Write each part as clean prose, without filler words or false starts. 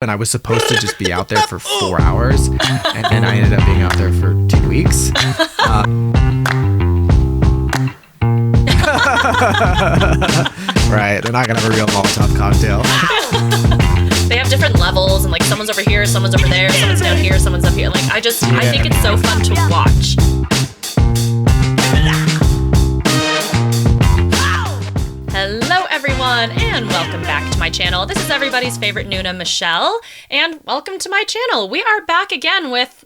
and I was supposed to just be out there for 4 hours, and then I ended up being out there for 2 weeks. Right, they're not gonna have a real Molotov cocktail. They have different levels, and like someone's over here, someone's over there, someone's down here, someone's up here. Like I think it's so fun to watch. Hello everyone, and welcome back to my channel. This is everybody's favorite Nuna, Michelle, and welcome to my channel. We are back again with,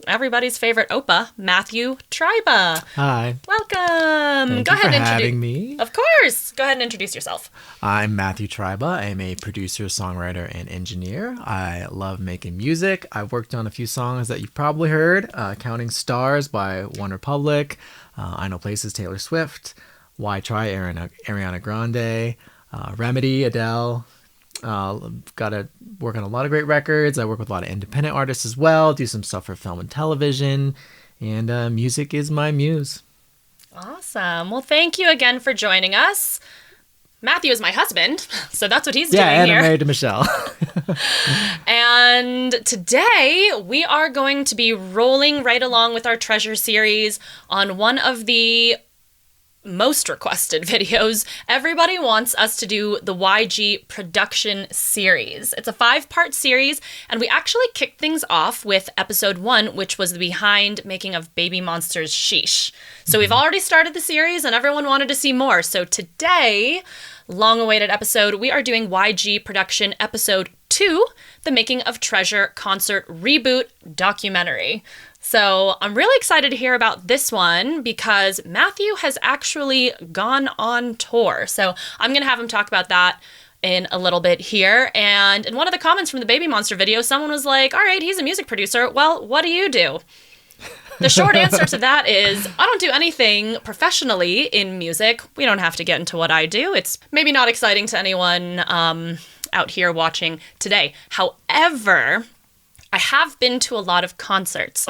everybody's favorite Oppa, Matthew TRYBA. Hi. Welcome. Thank you for having me. Of course. Go ahead and introduce yourself. I'm Matthew TRYBA. I'm a producer, songwriter, and engineer. I love making music. I've worked on a few songs that you've probably heard. Counting Stars by OneRepublic, I Know Places, Taylor Swift, Why Try, Ariana Grande, Remedy, Adele. Got to work on a lot of great records. I work with a lot of independent artists as well, do some stuff for film and television, and music is my muse. Awesome. Well, thank you again for joining us. Matthew is my husband, so that's what he's doing here. Yeah, and I'm married to Michelle. And today we are going to be rolling right along with our treasure series on one of the most requested videos. Everybody wants us to do the YG production series. It's a 5-part series, and we actually kicked things off with episode 1, which was the behind making of Baby Monster's Sheesh. So we've already started the series, and everyone wanted to see more. So today, long-awaited episode, we are doing YG production episode 2, the making of Treasure concert reboot documentary. So I'm really excited to hear about this one because Matthew has actually gone on tour. So I'm going to have him talk about that in a little bit here. And in one of the comments from the Baby Monster video, someone was like, all right, he's a music producer. Well, what do you do? The short answer to that is I don't do anything professionally in music. We don't have to get into what I do. It's maybe not exciting to anyone out here watching today. However, I have been to a lot of concerts.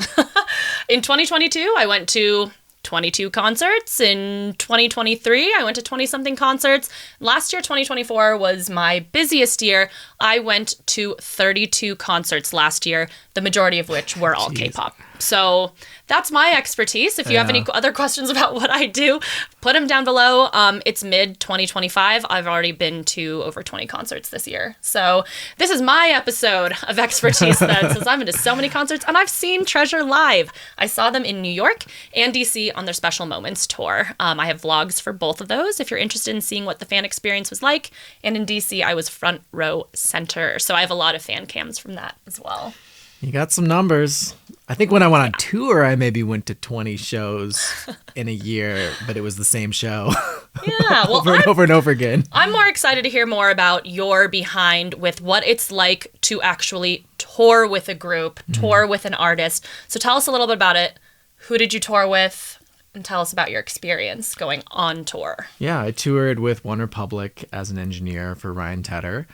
In 2022, I went to 22 concerts. In 2023, I went to 20-something concerts. Last year, 2024, was my busiest year. I went to 32 concerts last year, the majority of which were all K-pop. So that's my expertise. If you have any other questions about what I do, put them down below. It's mid-2025. I've already been to over 20 concerts this year. So this is my episode of expertise then, since I've been to so many concerts. And I've seen Treasure live. I saw them in New York and DC on their Special Moments tour. I have vlogs for both of those if you're interested in seeing what the fan experience was like. And in DC, I was front row center. So I have a lot of fan cams from that as well. You got some numbers. I think when I went on tour, I maybe went to 20 shows in a year, but it was the same show. Yeah, well, over and over again. I'm more excited to hear more about your behind with what it's like to actually tour with a group, tour with an artist. So tell us a little bit about it. Who did you tour with? And tell us about your experience going on tour. Yeah, I toured with OneRepublic as an engineer for Ryan Tedder.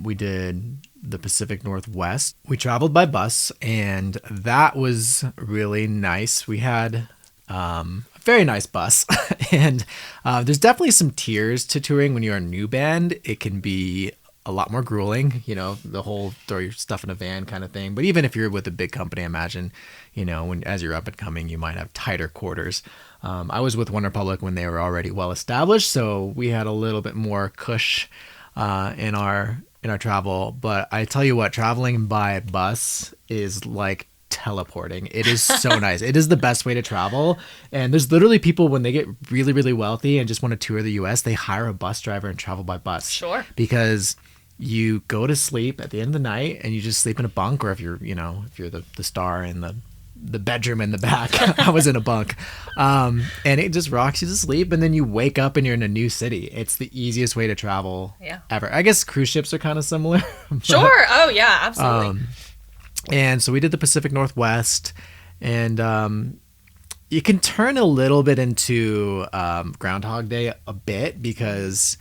We did the Pacific Northwest. We traveled by bus, and that was really nice. We had a very nice bus, and there's definitely some tiers to touring when you're a new band. It can be a lot more grueling, the whole throw your stuff in a van kind of thing. But even if you're with a big company, I imagine, as you're up and coming, you might have tighter quarters. I was with OneRepublic when they were already well established, so we had a little bit more cush in our travel. But I tell you what, traveling by bus is like teleporting. It is so nice. It is the best way to travel. And there's literally people, when they get really, really wealthy and just want to tour the US, they hire a bus driver and travel by bus. Sure. Because you go to sleep at the end of the night and you just sleep in a bunk, or if you're the star in the bedroom in the back. I was in a bunk. And it just rocks you to sleep, and then you wake up and you're in a new city. It's the easiest way to travel ever. I guess cruise ships are kind of similar. Sure. Oh, yeah, absolutely. And so we did the Pacific Northwest, and you can turn a little bit into Groundhog Day a bit, because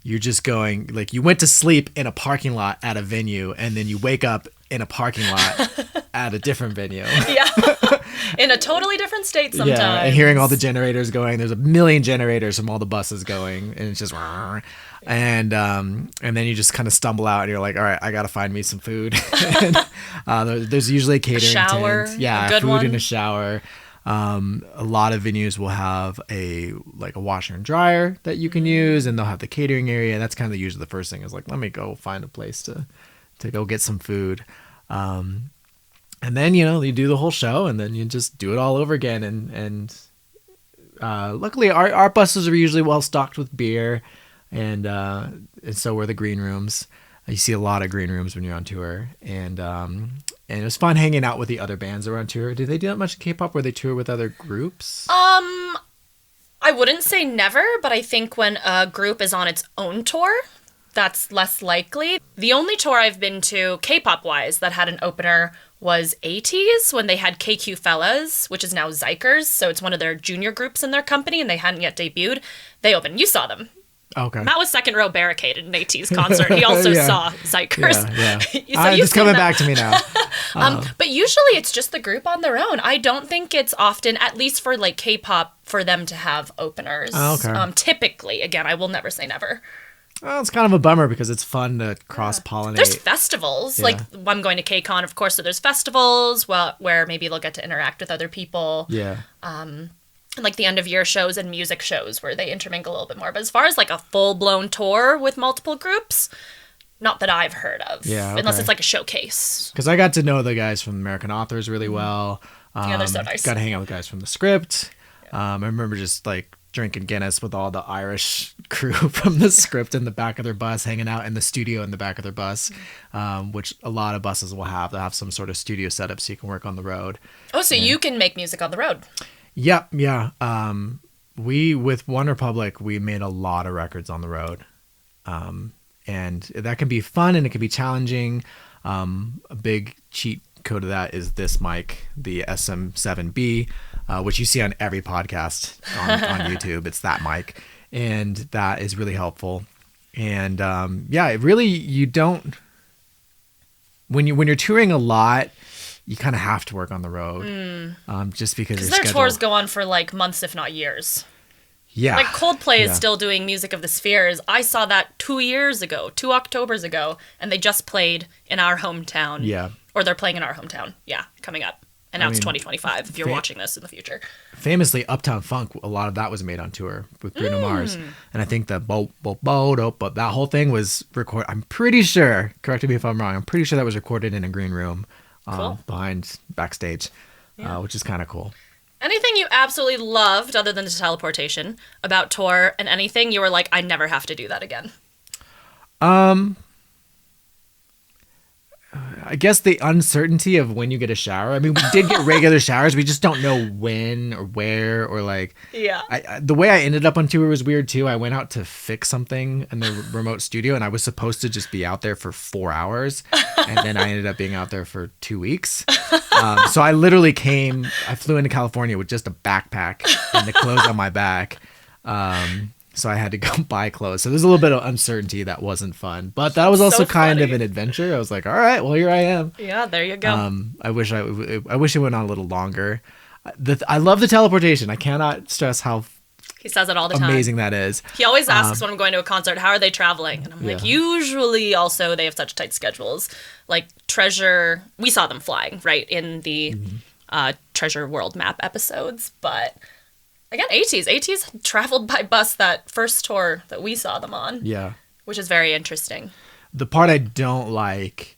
you're just going, like, you went to sleep in a parking lot at a venue, and then you wake up in a parking lot at a different venue. Yeah. In a totally different state sometimes. Yeah, and hearing all the generators going. There's a million generators from all the buses going, and it's just and then you just kind of stumble out, and you're like, all right, I gotta find me some food. And, there's usually a catering shower, tent. Yeah, a good food one. and a shower. A lot of venues will have a washer and dryer that you can use, and they'll have the catering area. And that's kind of usually the first thing is like, let me go find a place to go get some food. And then, you do the whole show, and then you just do it all over again. And luckily our buses are usually well stocked with beer, and so were the green rooms. You see a lot of green rooms when you're on tour, and it was fun hanging out with the other bands that were on tour. Did they do that much in K-pop where they tour with other groups? I wouldn't say never, but I think when a group is on its own tour, that's less likely. The only tour I've been to, K-pop wise, that had an opener was 80s when they had KQ Fellas, which is now Zykers. So it's one of their junior groups in their company, and they hadn't yet debuted. They opened. You saw them. Okay. Matt was second row barricaded in AT's concert. He also saw Zykers. Yeah. So it's coming back to me now. But usually it's just the group on their own. I don't think it's often, at least for like K-pop, for them to have openers. Oh, okay. Typically, again, I will never say never. Well, it's kind of a bummer because it's fun to cross-pollinate. There's festivals. Yeah. Like, I'm going to KCON, of course, so there's festivals where maybe they'll get to interact with other people. Yeah. And like the end-of-year shows and music shows where they intermingle a little bit more. But as far as like a full-blown tour with multiple groups, not that I've heard of. Yeah, okay. Unless it's like a showcase. Because I got to know the guys from American Authors really well. Yeah, they're so nice. Got to hang out with guys from The Script. I remember just like drinking Guinness with all the Irish crew from The Script in the back of their bus, hanging out in the studio in the back of their bus, which a lot of buses will have. They'll have some sort of studio setup so you can work on the road. Oh, so you can make music on the road. Yep, yeah. We, with One Republic, we made a lot of records on the road. And that can be fun and it can be challenging. A big cheat code of that is this mic, the SM7B, which you see on every podcast on YouTube. It's that mic. And that is really helpful. And it really, you don't, when you're touring a lot, you kind of have to work on the road, just because their tours go on for like months, if not years. Yeah. Like Coldplay is still doing Music of the Spheres. I saw that 2 years ago, 2 Octobers ago, and they just played in our hometown. Yeah. Or they're playing in our hometown. Yeah, coming up. And now it's 2025 if you're watching this in the future. Famously, Uptown Funk, a lot of that was made on tour with Bruno Mars. And I think that but that whole thing was recorded. I'm pretty sure, correct me if I'm wrong, I'm pretty sure that was recorded in a green room behind backstage, which is kind of cool. Anything you absolutely loved other than the teleportation about tour, and anything you were like, I never have to do that again? I guess the uncertainty of when you get a shower. I mean, we did get regular showers. We just don't know when or where or like. Yeah. The way I ended up on tour was weird too. I went out to fix something in the remote studio, and I was supposed to just be out there for 4 hours, and then I ended up being out there for 2 weeks. So I literally I flew into California with just a backpack and the clothes on my back. So I had to go buy clothes. So there's a little bit of uncertainty that wasn't fun. But that was also kind of an adventure. I was like, all right, well, here I am. Yeah, there you go. I wish it went on a little longer. I love the teleportation. I cannot stress how he says it all the time. Amazing that is. He always asks when I'm going to a concert, how are they traveling? And I'm like, usually also they have such tight schedules. Like Treasure, we saw them flying, right, in the Treasure World Map episodes. But again, AT's traveled by bus that first tour that we saw them on. Yeah. Which is very interesting. The part I don't like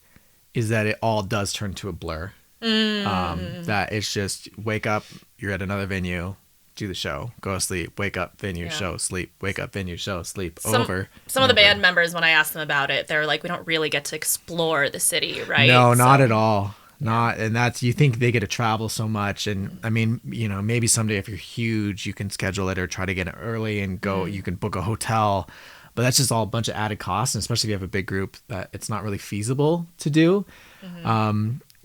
is that it all does turn to a blur. That it's just wake up, you're at another venue, do the show, go to sleep, wake up, venue, show, sleep, wake up, venue, show, sleep, over. Some of the band members, when I asked them about it, they were like, we don't really get to explore the city, right? No, not at all. And that's, you think they get to travel so much. And I mean, maybe someday if you're huge, you can schedule it or try to get it early and go, you can book a hotel, but that's just all a bunch of added costs. And especially if you have a big group, that it's not really feasible to do.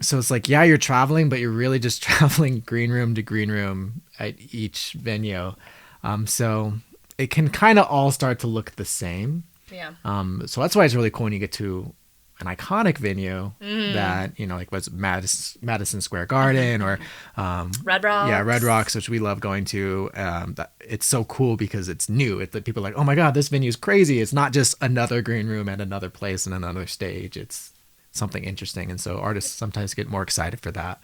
So it's like, yeah, you're traveling, but you're really just traveling green room to green room at each venue. So it can kind of all start to look the same. Yeah. So that's why it's really cool when you get to an iconic venue that, like was Madison Square Garden or Red Rocks. Yeah, Red Rocks, which we love going to. It's so cool because it's new. People are like, oh my God, this venue is crazy. It's not just another green room at another place and another stage. It's something interesting. And so artists sometimes get more excited for that.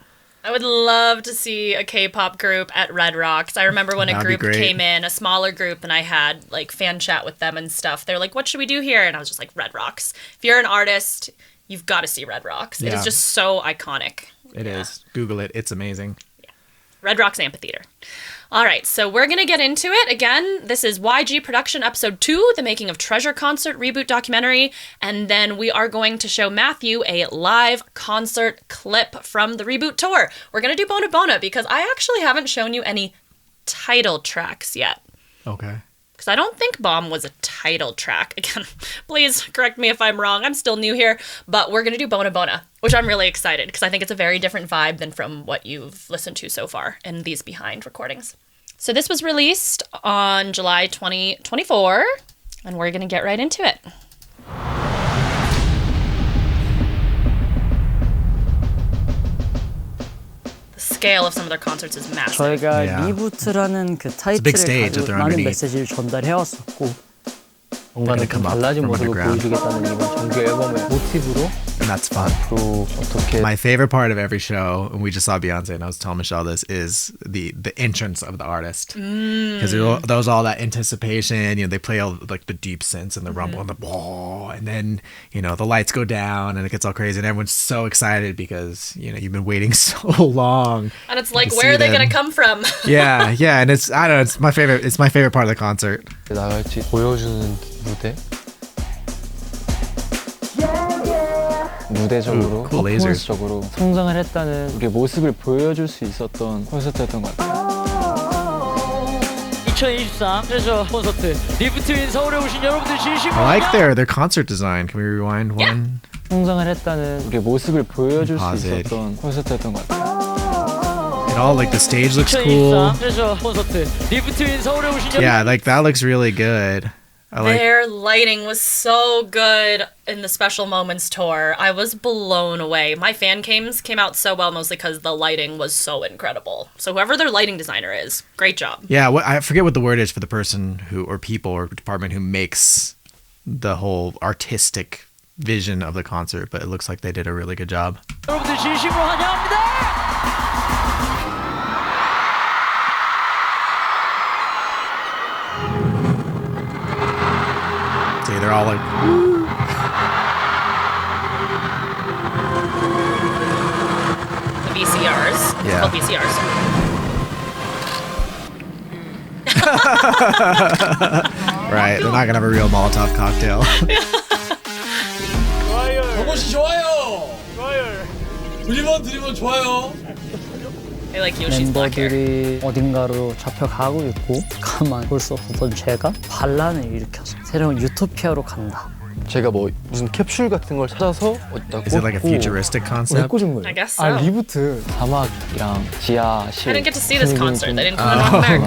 I would love to see a K-pop group at Red Rocks. I remember when a group came in, a smaller group, and I had like fan chat with them and stuff. They're like, what should we do here? And I was just like, Red Rocks. If you're an artist, you've got to see Red Rocks. It is just so iconic. It is. Google it. It's amazing. Yeah. Red Rocks Amphitheater. All right, so we're going to get into it. Again, this is YG Production Episode 2, the making of Treasure Concert Reboot documentary. And then we are going to show Matthew a live concert clip from the Reboot tour. We're going to do Bona Bona because I actually haven't shown you any title tracks yet. Okay. Because I don't think Bomb was a title track. Again, please correct me if I'm wrong. I'm still new here. But we're going to do Bona Bona, which I'm really excited because I think it's a very different vibe than from what you've listened to so far in these behind recordings. So this was released on July 2024, and we're going to get right into it. The scale of some of their concerts is massive. 저희가 Yeah. 리부트라는 그 a big 타이틀을 stage that 가지고 they're 많은 underneath. 메시지를 전달해왔었고 뭔가 They're gonna 좀 come up 달라진 from 모습을 underground. 보여주겠다는 이번 정규 앨범의 모티브로 And that's fun. 또 어떻게 My favorite part of every show, and we just saw Beyonce, and I was telling Michelle this, is the entrance of the artist. Because there was all that anticipation. They play all like the deep synths and the rumble and the ball, and then the lights go down and it gets all crazy, and everyone's so excited because you've been waiting so long. And it's like, to where see are they them. going to come from? Yeah, and it's I don't know, it's my favorite. It's my favorite part of the concert. 나갈지 보여주는 무대 무대적으로 cool lasers. 퍼포먼스적으로 성장을 했다는 우리의 모습을 보여줄 수 있었던 콘서트였던 것 같아요. 2023 트레저 콘서트 리부트인 서울에 오신 여러분들 진심으로 I like their concert design. Can we rewind one? 성장을 했다는 우리의 모습을 보여줄 수 Pause it. 있었던 콘서트였던 것 같아요. It all like the stage looks cool. 2023 트레저 콘서트 리부트인 서울에 오신 Yeah, like that looks really good. I like. Their lighting was so good in the Special Moments tour. I was blown away. My fan cams came out so well, mostly because the lighting was so incredible. So whoever their lighting designer is, great job. Yeah, I forget what the word is for the person or people or department who makes the whole artistic vision of the concert, but it looks like they did a really good job. 여러분들 진심으로 환영합니다. See, they're all like, The VCRs. It's Yeah. called VCRs. right, they're not gonna have a real Molotov cocktail. 정모씨 좋아요. 좋아요. 드리번 좋아요. They like Yoshi's black hair. 멤버들이 어딘가로 잡혀가고 있고 가만 볼 수 없었던 제가 반란을 일으켜서 새로운 유토피아로 간다. 제가 뭐 무슨 캡슐 같은 걸 찾아서 어디다 Is it like a 꽂고 futuristic concept? 꽂은 거예요. I guess so. 아 리부트 사막이랑 지하실 I didn't get to see this concert. They didn't put it Oh. on there.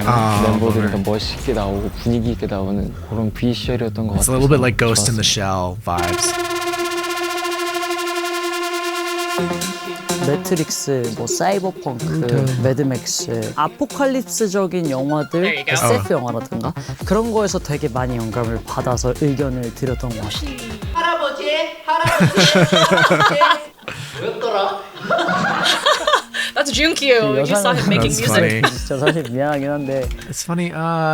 멤버들이 더 멋있게 나오고 분위기 있게 나오는 그런 비주얼이었던 것 It's a 같아서 little bit like Ghost in the 좋았어요. Shell vibes. 매트릭스, 뭐 사이버펑크, 매드맥스, 아포칼립스적인 영화들, There you go. SF 영화라든가 그런 거에서 되게 많이 영감을 받아서 의견을 드렸던 것 같아요. 뭐였더라? That's Junkyu. You saw him making That's music. funny. 진짜 사실 미안하긴 한데 It's funny.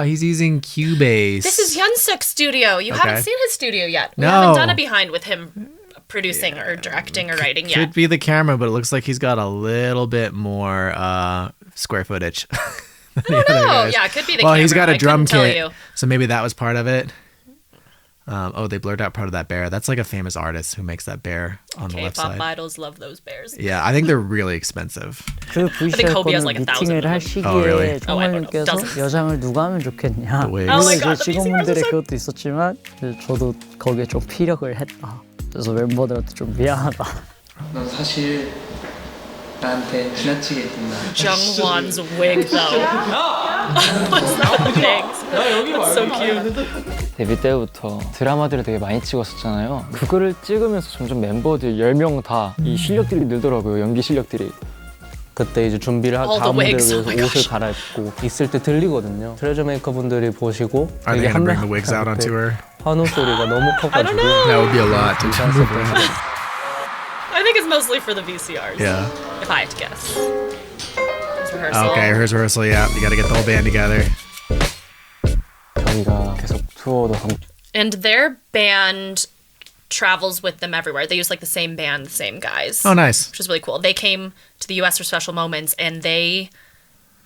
He's using Cubase. This is Hyunsuk's studio. You Okay. haven't seen his studio yet. We No. haven't done a behind with him producing or directing or writing Could yet. be the camera, but it looks like he's got a little bit more square footage. Oh, yeah, it could be the Well, camera. he's got a I drum couldn't tell kit, you. so maybe that was part of it. They blurred out part of that bear. That's like a famous artist who makes that bear on the left K-pop side. idols love those bears. Yeah, I think they're really expensive. 그 think Kobe has VCR like 거는 1,000 미팅을 할 of them. 시기에 Oh, really? Oh, I don't know. 총괄님께서 Dozens. 여장을 누가 하면 좋겠냐. The wigs. Oh my 물론 God, 이제 the 직원분들의 VCRs are 그것도 있었지만 저도 거기에 좀 피력을 했다. 그래서 멤버들한테 좀 미안하다. 넌 사실 나한테 지나치게 했구나. Jungwon's wig, though. What's that? Thanks. That's so cute. 데뷔 때부터 드라마들을 되게 많이 찍었었잖아요. 그거를 찍으면서 점점 멤버들 10명 다 이 실력들이 늘더라고요. 연기 실력들이. 그때 이제 준비를 All 다음 the 무대를 wigs. 위해서 Oh my 옷을 gosh. 갈아입고 있을 때 들리거든요. 트레저 메이커 분들이 보시고 Are they 되게 gonna bring the wigs out on 앞에 tour? 환호 소리가 너무 커가지고 That would be a lot to 괜찮았을 때 I think it's mostly for the VCRs. Yeah. If I had to guess. It's rehearsal. Okay, here's rehearsal. Yeah, you got to get the whole band together. 저희가 계속 투어도 하고 And their band travels with them everywhere. They use like the same band, the same guys. Oh, nice. Which is really cool. They came to the US for special moments and they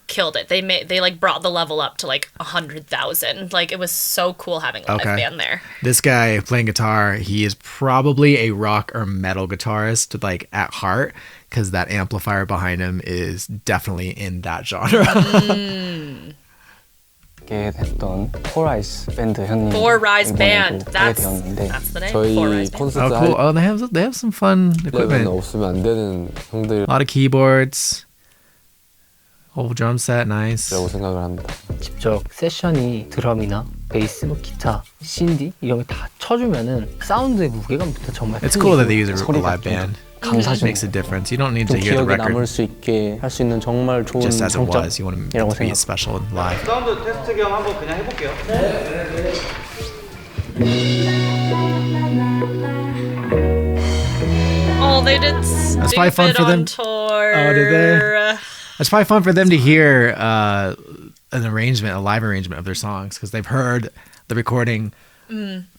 killed it. They like brought the level up to like 100,000. Like it was so cool having a live Okay. band there. This guy playing guitar, he is probably a rock or metal guitarist, like at heart, because that amplifier behind him is definitely in that genre. 게 됐던 포라이스 밴드 형님 Four Rise Band. 하게 That's 되었는데 the name. Four 저희 Rise Band. 콘서트 Oh, cool. Oh, they have some fun 하려면 equipment. 없으면 안 되는 형들이라고 A lot of keyboards. Whole drum set, nice. 생각을 합니다. 직접 세션이 드럼이나 베이스, 뭐 기타, 신디 이런 거 다 쳐주면은 사운드의 무게감부터 정말 It's cool that they use a 소리가 live band. 감사하죠. Makes a difference. You don't need 좀 to hear the 기억에 남을 record 수 있게 할 수 있는 정말 좋은 just as it was. You want it 장점이라고 to be 생각. special and live. 사운드 테스트 겸 한번 그냥 해볼게요. Oh, they did That's probably fun stupid for them. on tour. Oh, did they? It's probably fun for them to hear an arrangement, a live arrangement of their songs, because they've heard the recording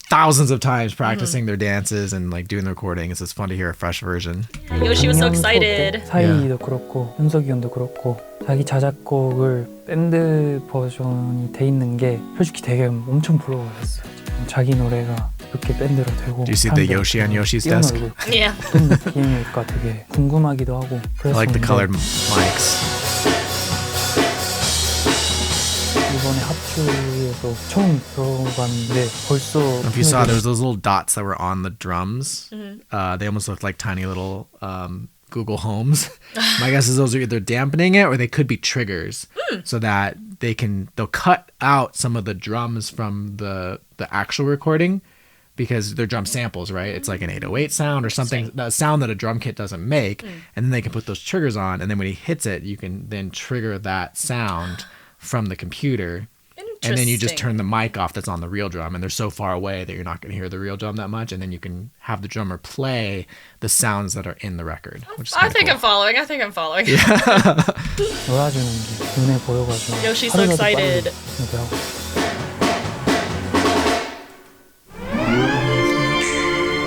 thousands of times, practicing their dances and like doing the recording. It's just fun to hear a fresh version. Yoshi was so excited. 사이도 그렇고 현석이 형도 그렇고 자기 자작곡을 밴드 버전이 돼 있는 게 솔직히 되게 엄청 부러워했어요. 자기 노래가 이렇게 밴드로 되고 Do you see the Yoshi on Yoshi's desk? 뛰어놀고 Yeah. 어떤 느낌일까 되게 궁금하기도 하고 I like the 그랬었는데 colored mics. 이번에 합주에서 처음 들어봤는데 벌써 If you saw, there's those little dots that were on the drums. They almost looked like tiny little Google Homes. My guess is those are either dampening it or they could be triggers, so that they'll cut out some of the drums from the actual recording, because they're drum samples, right? It's like an 808 sound or something, the sound that a drum kit doesn't make, and then they can put those triggers on, and then when he hits it, you can then trigger that sound from the computer. And then you just turn the mic off that's on the real drum, and they're so far away that you're not going to hear the real drum that much, and then you can have the drummer play the sounds that are in the record, which is I kinda think cool. I'm following. I think I'm following. 놀아주는 게 눈에 보여가지고 Yoshi's so 하루라도 excited. 빨리 준비하고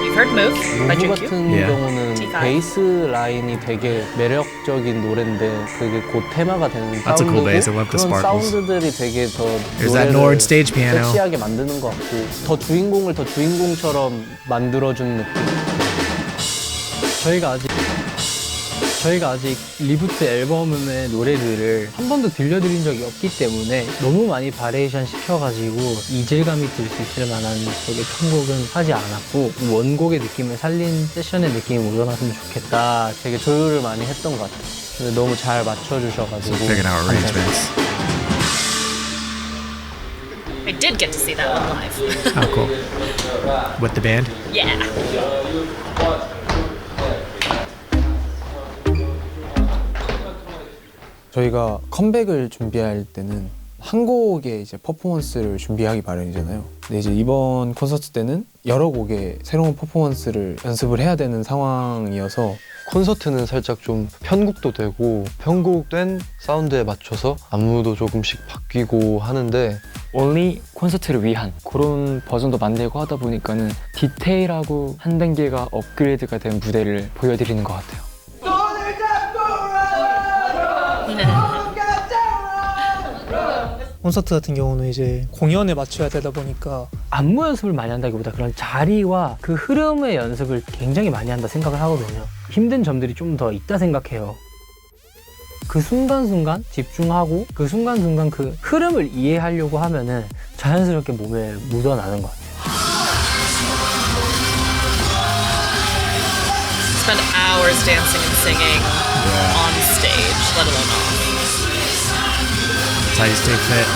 You've heard Move by 무브 Junkyu? 같은 Yeah. 경우는 T5. 베이스 라인이 되게 매력적인 노래인데 그게 곧 테마가 되는 That's a cool 사운드고 bass. I love the 그런 sparkles. 사운드들이 되게 더 There's that 노래를 Nord stage piano. 섹시하게 만드는 것 같고 더 주인공을 더 주인공처럼 만들어주는 느낌. 저희가 아직 리부트 앨범의 노래들을 한 번도 들려드린 적이 없기 때문에 너무 많이 바리에이션 시켜가지고 이질감이 들 수 있을 만한 쪽의 편곡은 하지 않았고 원곡의 느낌을 살린 세션의 느낌이 묻어났으면 좋겠다. 되게 조율을 많이 했던 것 같아요. 근데 너무 잘 맞춰주셔가지고 Figuring out arrangements. I did get to see that one live. Oh, cool. With the band? Yeah. 저희가 컴백을 준비할 때는 한 곡의 이제 퍼포먼스를 준비하기 마련이잖아요. 근데 이제 이번 콘서트 때는 여러 곡의 새로운 퍼포먼스를 연습을 해야 되는 상황이어서 콘서트는 살짝 좀 편곡도 되고 편곡된 사운드에 맞춰서 안무도 조금씩 바뀌고 하는데 only 콘서트를 위한 그런 버전도 만들고 하다 보니까는 디테일하고 한 단계가 업그레이드가 된 무대를 보여드리는 것 같아요. 콘서트 같은 경우는 이제 공연에 맞춰야 되다 보니까 안무 연습을 많이 한다기보다 그런 자리와 그 흐름의 연습을 굉장히 많이 한다 생각을 하거든요. 힘든 점들이 좀 더 있다 생각해요. 그 순간순간 집중하고 그 순간순간 그 흐름을 이해하려고 하면은 자연스럽게 몸에 묻어나는 것 같아요. Spend hours dancing and singing on stage, let alone off. That's how you stay fit.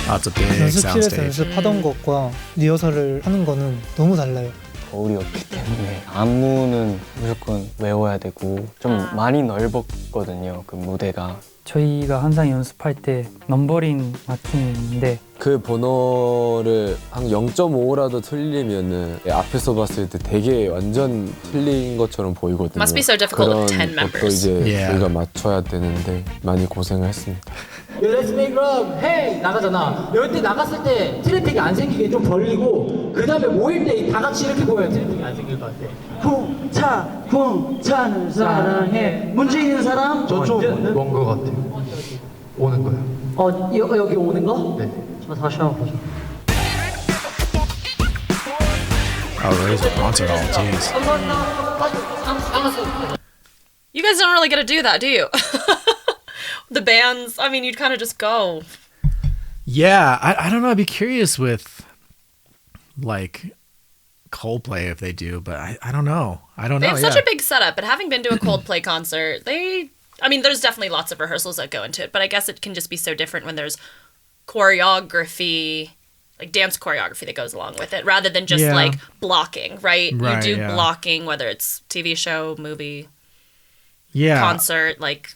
That's a big 연습실에서 soundstage. 연습하던 것과 리허설을 하는 거는 너무 달라요. 거울이었기 때문에 안무는 무조건 외워야 되고 좀 많이 넓었거든요. 그 무대가. 저희가 항상 연습할 때 넘버링 맞추는데 그 번호를 한 0.5라도 틀리면은 앞에서 봤을 때 되게 완전 틀린 것처럼 보이거든요. Must be so difficult with 10 그런 것도 members. 이제 Yeah. 저희가 맞춰야 되는데 많이 고생을 했습니다. Let's make love, hey 나가잖아. 이럴 때 나갔을 때 트래픽이 안 생기게 좀 벌리고 그 다음에 모일 때 다 같이 이렇게 보여야 트래픽이 안 생길 것 같아. 쿵차는 사랑해. 문제 있는 사람? 저쪽 뭔거 같아요. 오는 거요. 여기 오는 거? 네. 저 다시 한번 보자. Oh, there's a concert hall. Jeez. You guys don't really get to do that, do you? The bands, I mean, you'd kind of just go. Yeah, I don't know. I'd be curious with like Coldplay if they do, but I don't know. I don't They know. have such yeah. a big setup, but having been to a Coldplay concert, I mean, there's definitely lots of rehearsals that go into it, but I guess it can just be so different when there's choreography, like dance choreography that goes along with it, rather than just Yeah. like blocking, right? Right, You do yeah. blocking, whether it's TV show, movie, Yeah. concert, like,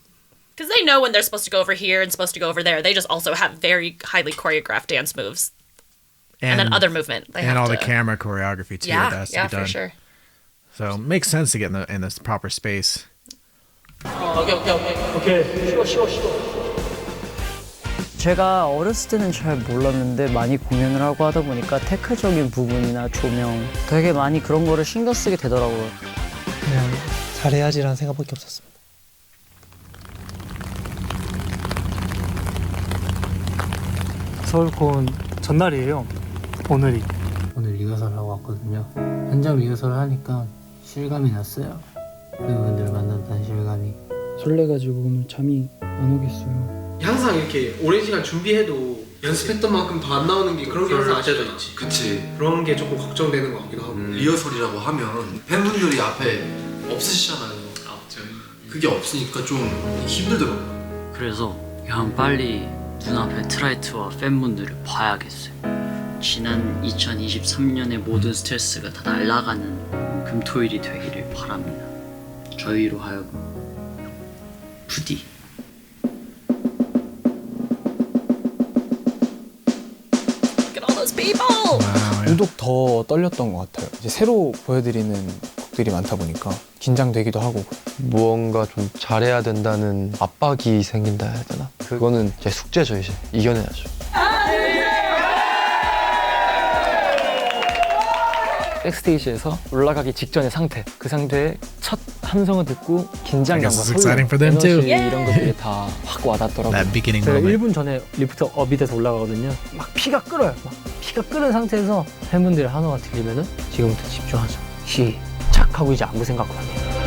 because they know when they're supposed to go over here and supposed to go over there. They just also have very highly choreographed dance moves. And then other movement. They and have all to, the camera choreography too. that has to be for done. sure. So it makes sense to get in this proper space. 오케이. 쉬워. 제가 어렸을 때는 잘 몰랐는데 많이 공연을 하고 하다 보니까 테크적인 부분이나 조명 되게 많이 그런 거를 신경 쓰게 되더라고요. 그냥 잘해야지라는 생각밖에 없었습니다. 서울콘 전날이에요. 오늘 리허설하고 왔거든요. 현장 리허설을 하니까 실감이 났어요. 팬분들 만난다는 실감이. 설레가지고 오늘 잠이 안 오겠어요. 항상 이렇게 오랜 시간 준비해도 연습했던 만큼 더 안 나오는 게 그런 게 항상 아쉬워져 있지. 그치. 그런 게 조금 걱정되는 것 같기도 하고. 리허설이라고 하면 팬분들이 앞에 없으시잖아요. 그게 없으니까 좀 힘들더라고요. 그래서 그냥 빨리 눈앞에 트라이트와 팬분들을 봐야겠어요. 지난 2023년의 모든 스트레스가 다 날아가는 금토일이 되기를 바랍니다. 저희로 하여금 부디. Look at all those people! 유독 더 떨렸던 것 같아요. 이제 새로 보여드리는 곡들이 많다 보니까 긴장되기도 하고. 무언가 좀 잘해야 된다는 압박이 생긴다 해야 되나? 그거는 제 숙제죠. 이제 이겨내야죠. 백스테이지에서 올라가기 직전의 상태, 그 상태의 첫 함성을 듣고 긴장감과 I guess it's 설렘, exciting for them too. 에너지 이런 것들이 다 확 와닿더라고요. That beginning 제가 moment. 1분 전에 리프트 업이 돼서 올라가거든요. 막 피가 끓어요. 막 피가 끓은 상태에서 팬분들의 한호가 들리면은 지금부터 집중하자. 시작 하고 이제 아무 생각 안 해요.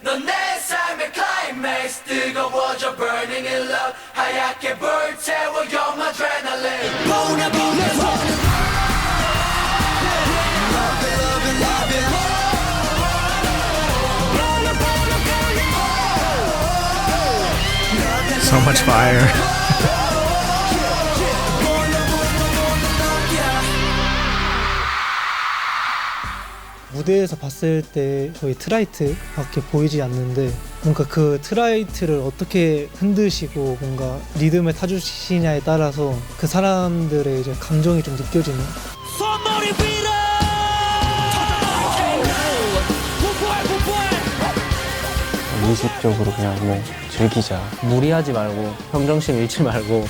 넌 내 삶의 클라이맥스 뜨거워져 burning in love 하얗게 불태워 you're my adrenaline Bona bona So much fire. 무대에서 봤을 때 저희 트라이트밖에 보이지 않는데 뭔가 그 트라이트를 어떻게 흔드시고 뭔가 리듬을 타주시냐에 따라서 그 사람들의 이제 감정이 좀 느껴지는. 손머리 위로 무의식적으로 그냥 뭐 즐기자. 무리하지 말고 평정심 잃지 말고.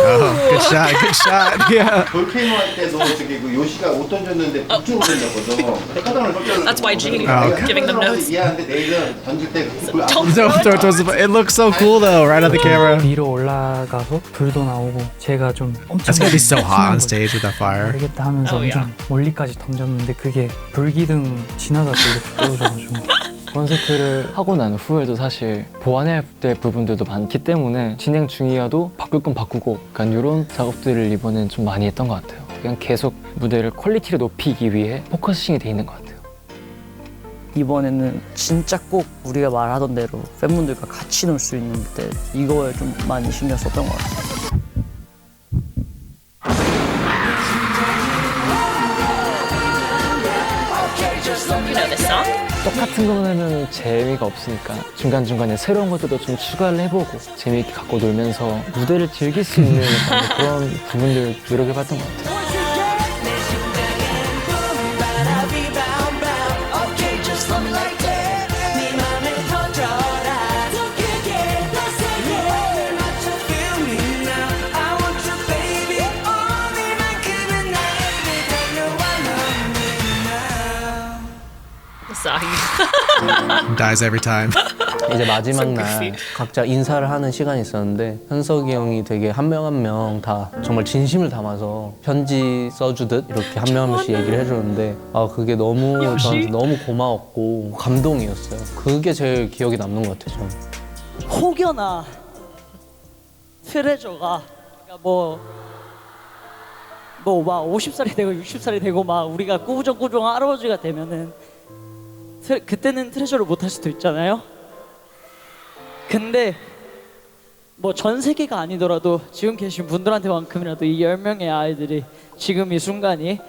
Oh, good shot, good shot. Yeah. 볼케이노 할 때도 저기 그 요시가 옷 던졌는데 북쪽으로 던졌거든. That's why Genie okay. giving them notes. 이해하는데 내일은 던질 때 Don't Don't throw it towards the. It looks so cool though, right on the camera. 위로 올라가서 불도 나오고 제가 좀 엄청 That's gonna be so hot on stage with that fire. 모르겠다 하면서 Oh, yeah. 엄청 멀리까지 던졌는데 그게 불기둥 지나가서 이렇게 떨어져가지고 콘서트를 하고 난 후에도 사실 보완해야 될 부분들도 많기 때문에 진행 중이어도 바꿀 건 바꾸고 약간 이런 작업들을 이번엔 좀 많이 했던 것 같아요. 그냥 계속 무대를 퀄리티를 높이기 위해 포커싱이 돼 있는 것 같아요. 이번에는 진짜 꼭 우리가 말하던 대로 팬분들과 같이 놀 수 있는 무대 이거에 좀 많이 신경 썼던 것 같아요. You know this song? 똑같은 거는 재미가 없으니까 중간중간에 새로운 것들도 좀 추가를 해보고 재미있게 갖고 놀면서 무대를 즐길 수 있는 그런 부분들 노력해봤던 것 같아요. Dies every time. 이제 마지막 날 각자 인사를 하는 시간이 있었는데 현석이 형이 되게 한 명 한 명 다 정말 진심을 담아서 편지 써주듯 이렇게 한 명 한 명씩 얘기를 해줬는데 그게 너무 저한테 너무 고마웠고 감동이었어요. 그게 제일 기억에 남는 것 같아요. 저는. 혹여나 트레저가 막 50살이 되고 60살이 되고 막 우리가 꾸부정꾸부정 할아버지가 되면은 그때는 트레저를 못 할 수도 있잖아요. 근데 뭐 전 세계가 아니더라도 지금 계신 분들한테만큼이라도 이 10명의 아이들이 지금 이 순간이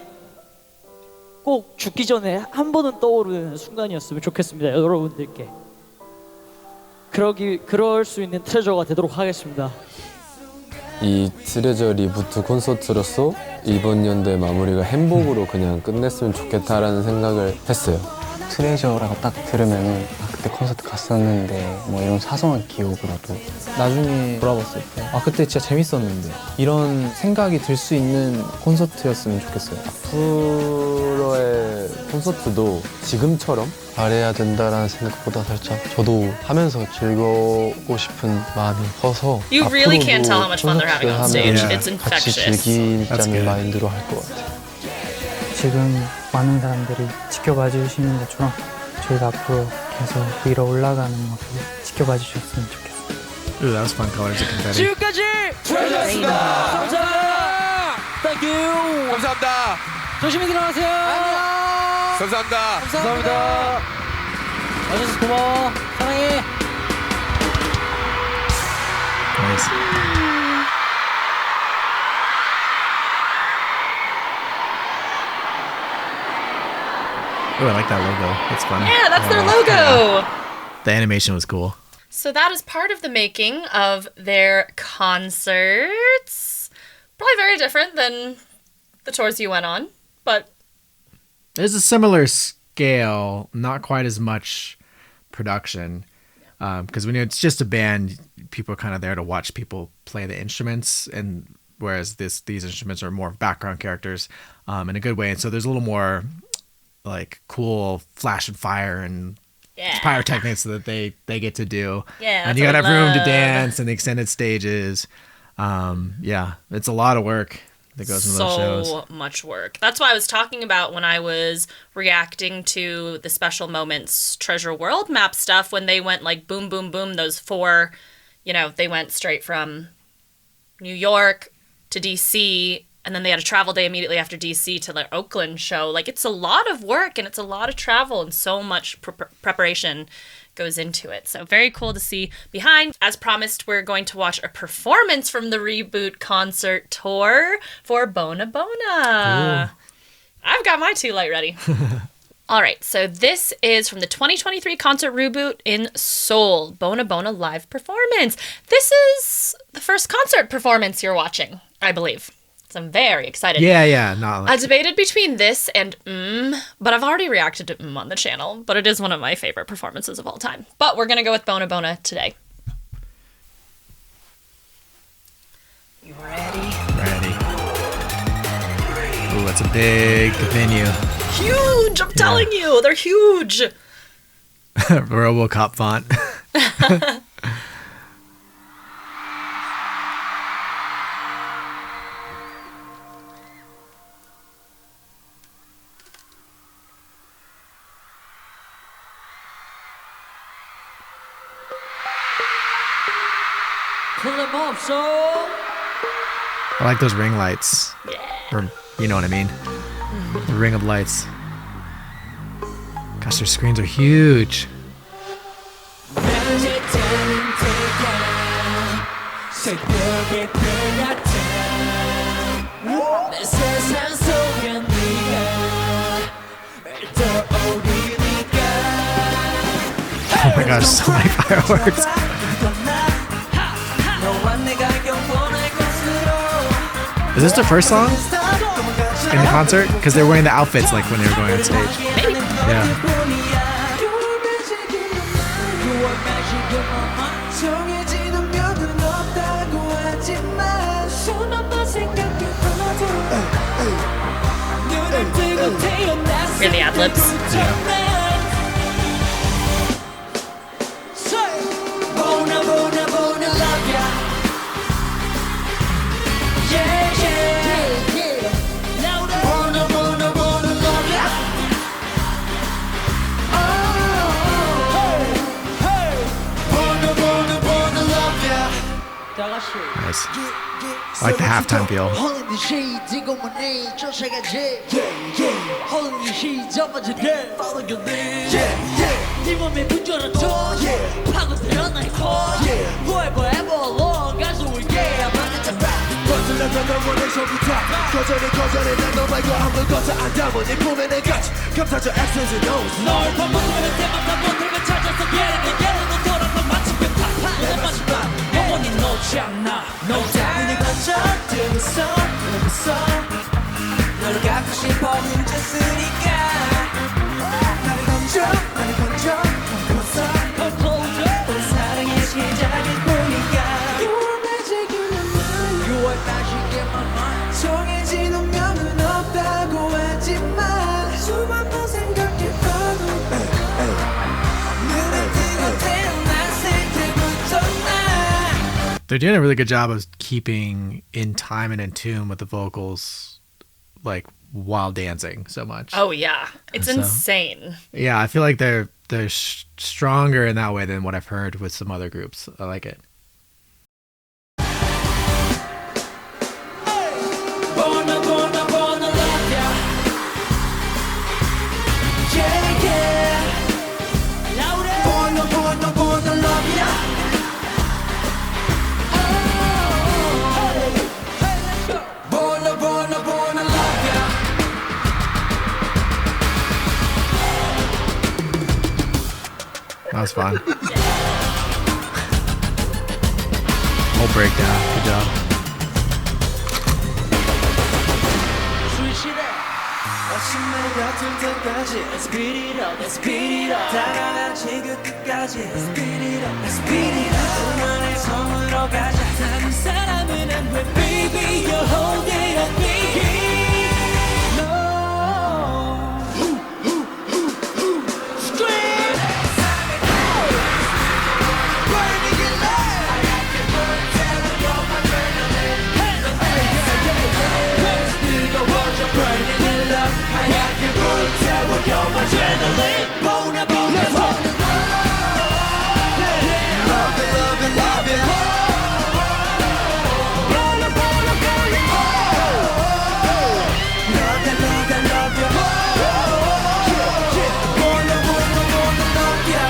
꼭 죽기 전에 한 번은 떠오르는 순간이었으면 좋겠습니다. 여러분들께 그럴 수 있는 트레저가 되도록 하겠습니다. 이 트레저 리부트 콘서트로서 이번 연도의 마무리가 행복으로 그냥 끝냈으면 좋겠다라는 생각을 했어요. 트레저라고 딱 들으면은 그때 콘서트 갔었는데 뭐 이런 사소한 기억으로도 나중에 돌아봤을 때 그때 진짜 재밌었는데 이런 생각이 들 수 있는 콘서트였으면 좋겠어요. 앞으로의 콘서트도 지금처럼 잘해야 된다라는 생각보다 살짝 저도 하면서 즐거우고 싶은 마음이 커서 You really can't tell how much fun they're having on stage. It's 같이 infectious. 즐기자는 마인드로 할 것 같아요. 지금 많은 사람들이 지켜봐 주시는 것처럼 저희가 앞으로 계속 위로 올라가는 모습 지켜봐 주셨으면 좋겠어요. Ooh, that was fun colors of confetti. 지금까지 트레저였습니다. 감사합니다. Thank you. 감사합니다. 조심히 들어가세요. 안녕. 감사합니다. 감사합니다. 와줘서 고마워. 사랑해. Nice. Oh, I like that logo. That's fun. Yeah, that's their logo. The animation was cool. So that is part of the making of their concerts. Probably very different than the tours you went on, but There's a similar scale, not quite as much production. Because when it's just a band, people are kind of there to watch people play the instruments, and whereas these instruments are more background characters in a good way. And so there's a little more like cool flash and fire and pyrotechnics that they get to do. Yeah, and you gotta have room to dance and the extended stages. It's a lot of work that goes into those shows. So much work. That's why I was talking about when I was reacting to the Special Moments Treasure World Map stuff when they went like boom, boom, boom. Those four, they went straight from New York to DC, and then they had a travel day immediately after DC to their Oakland show. Like, it's a lot of work and it's a lot of travel and so much preparation goes into it. So very cool to see behind. As promised, we're going to watch a performance from the Reboot concert tour for Bona Bona. Ooh. I've got my tea light ready. All right, so this is from the 2023 concert Reboot in Seoul, Bona Bona live performance. This is the first concert performance you're watching, I believe. So I'm very excited. Yeah. Not I debated between this and but I've already reacted to on the channel, but it is one of my favorite performances of all time. But we're going to go with Bona Bona today. You ready? Ready. Ooh, that's a big venue. Huge! I'm telling you, they're huge. RoboCop font. I like those ring lights. Or, you know what I mean? The ring of lights. Gosh, their screens are huge. Oh my gosh, so many fireworks. Is this their first song in the concert? Because they're wearing the outfits like when they were going on stage. Yeah. Hear the ad-libs? Yeah. Bona, bona, bona, love ya. Yeah, yeah, yeah. Louder. Bona, bona, bona, love ya. Oh, hey, bona, bona, bona, love ya. Nice. I like the halftime feel. 너를 갖고 싶어 훔쳤으니까 나를 건져 나를 건져 Come closer 우리 사랑의 시작일 뿐이야 You are magic in my mind You are magic in my mind 정해진 운명은 없다고 하지만 수만 번 생각해봐도 눈에 뜨고 태어났을 때부터 나 They're doing a really good job of keeping in time and in tune with the vocals, like while dancing so much. Oh yeah, it's So- insane. Yeah, I feel like they're stronger in that way than what I've heard with some other groups. I like it. Bona, bona, bona, love ya. Yeah, yeah. Louder. Bona, bona, bona, love ya. Oh, hey, let's go. Bona, bona, bona, love ya. That was fun. Whole breakdown. Good job. Switch it up. 아침에 같은 때까지 Let's speed it up, let's speed it up. 다 같이 그 끝까지 Let's speed it up, let's speed it up. 우리만의 섬으로 가자. 다른 사람은 안 돼, baby. You're holding on, baby. No. Scream. Burning in love. I got you burning, telling you my adrenaline. 네가 먼저 burning in love. I got you burning, telling you my adrenaline. Bona, bona, bona. Love it, love it, love it. Bona, bona, bona. Love it, love it, love it. Bona, bona, bona, love ya.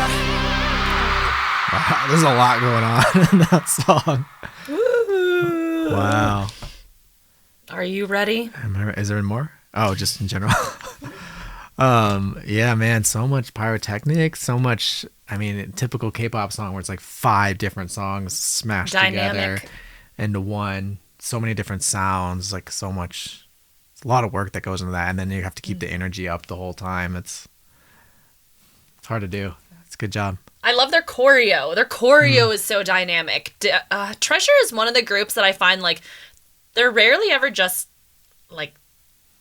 Wow, there's a lot going on in that song. Wow. Are you ready? Is there more? Oh, just in general. Yeah, man, so much pyrotechnics, so much. I mean, a typical K-pop song where it's like 5 different songs smashed together Dynamic. into one. So many different sounds, like so much. It's a lot of work that goes into that, and then you have to keep the energy up the whole time. It's hard to do. It's a good job. I love their choreo. Their choreo is so dynamic. Treasure is one of the groups that I find like they're rarely ever just like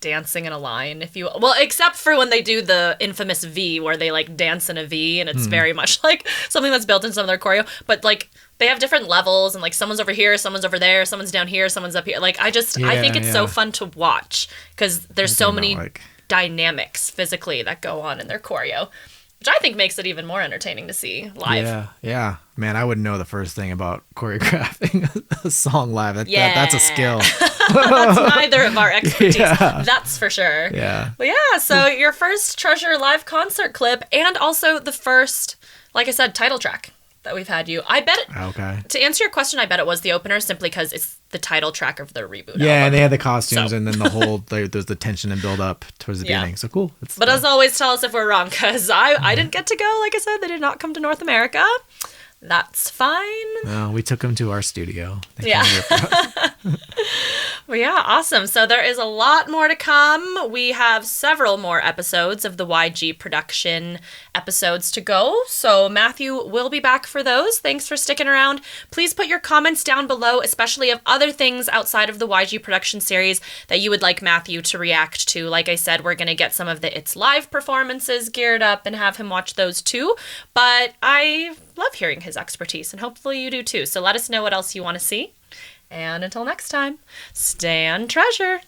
dancing in a line, if you well, except for when they do the infamous V where they like dance in a V, and it's very much like something that's built in some of their choreo. But like they have different levels, and like someone's over here, someone's over there, someone's down here, someone's up here. Like I think it's so fun to watch because there's so many dynamics physically that go on in their choreo. which I think makes it even more entertaining to see live. Yeah. Man, I wouldn't know the first thing about choreographing a song live. That's a skill. That's neither of our expertise. Yeah. That's for sure. Yeah. But yeah, so your first Treasure live concert clip and also the first, like I said, title track that we've had you. I bet it, Okay. to answer your question, I bet it was the opener simply because it's the title track of the reboot Yeah, album. and they had the costumes, So- and then the whole there's the tension and build up towards the Yeah. beginning. So cool. But as always, tell us if we're wrong, because I didn't get to go. Like I said, they did not come to North America. That's fine. No, we took them to our studio. They Yeah. came here for us. Well, yeah, awesome. So there is a lot more to come. We have several more episodes of the YG production episodes to go. So Matthew will be back for those. Thanks for sticking around. Please put your comments down below, especially of other things outside of the YG production series that you would like Matthew to react to. Like I said, we're going to get some of the It's Live performances geared up and have him watch those too. But I love hearing his expertise, and hopefully you do too. So let us know what else you want to see. And until next time, stay on Treasure.